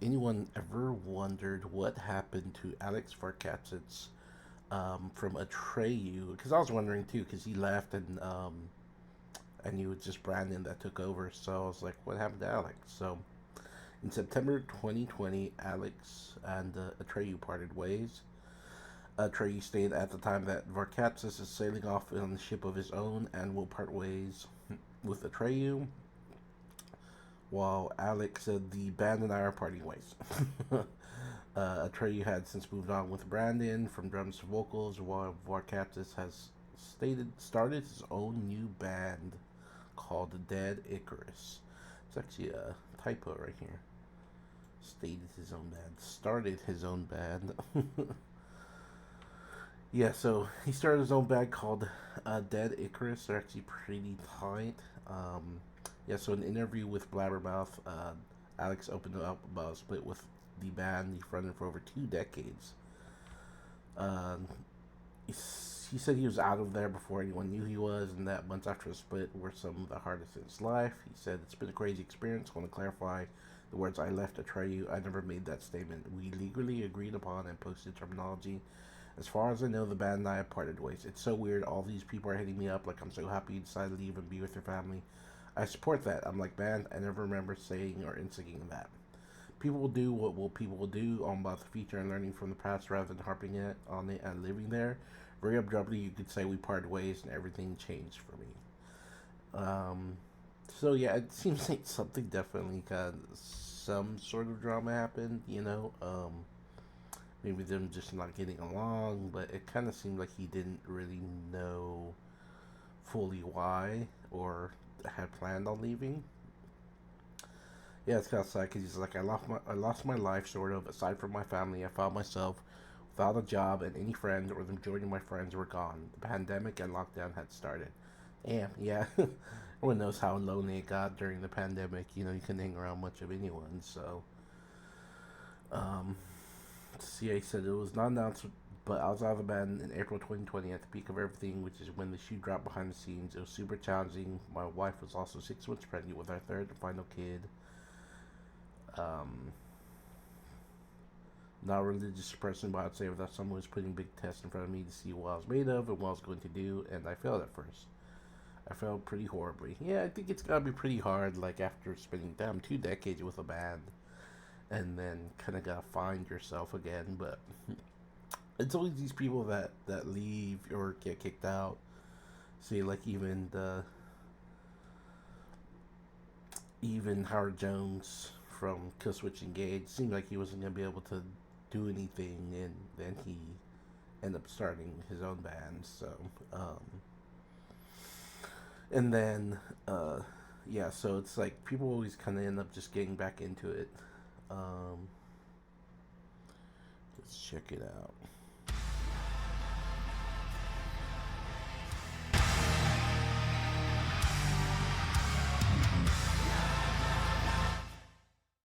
anyone ever wondered what happened to Alex Varkatzas from Atreyu? Because I was wondering too, because he left and it was just Brandon that took over. So I was like, what happened to Alex? So in September 2020, Alex and Atreyu parted ways. Atreyu stated at the time that Varkatzas is sailing off on a ship of his own and will part ways with Atreyu, while Alex said the band and I are parting ways. Atreyu had since moved on with Brandon from drums to vocals, while Varkatzas has started his own new band called Dead Icarus. It's actually a typo right here. Stated his own band. Started his own band. Yeah, so he started his own band called Dead Icarus. They're actually pretty tight. Yeah, so in an interview with Blabbermouth, Alex opened up about a split with the band he fronted for over 2 decades. Um, he said he was out of there before anyone knew he was, and that months after the split were some of the hardest in his life. He said, "It's been a crazy experience. I want to clarify the words I left Atreyu. I never made that statement. We legally agreed upon and posted terminology. As far as I know, the band and I have parted ways. It's so weird. All these people are hitting me up like I'm so happy you decided to leave and be with your family. I support that. I'm like, man, I never remember saying or instigating that. People will do what will people will do on about the future and learning from the past rather than harping it on it and living there. Very abruptly, you could say we parted ways and everything changed for me." So yeah, it seems like something definitely got some sort of drama happened. Maybe them just not getting along, but it kind of seemed like he didn't really know fully why or had planned on leaving. Yeah, it's kind of sad because he's like, I lost my life, sort of. Aside from my family, I found myself without a job, and any friends or the majority of my friends were gone. The pandemic and lockdown had started. Damn, yeah. Everyone knows how lonely it got during the pandemic. You couldn't hang around much of anyone. So, um, CA said it was not announced, but I was out of the band in April 2020 at the peak of everything, which is when the shoe dropped behind the scenes. It was super challenging. My wife was also 6 months pregnant with our third and final kid. Um, Not a religious person, but I'd say that someone was putting big tests in front of me to see what I was made of and what I was going to do, and I failed at first. I failed pretty horribly. Yeah, I think it's gotta be pretty hard, like after spending 2 decades with a band, and then kind of gotta find yourself again. But it's always these people that leave or get kicked out. See, like even Howard Jones from Killswitch Engage seemed like he wasn't gonna be able to do anything, and then he ended up starting his own band. So, um, and then yeah, so it's like people always kind of end up just getting back into it. Um, let's check it out.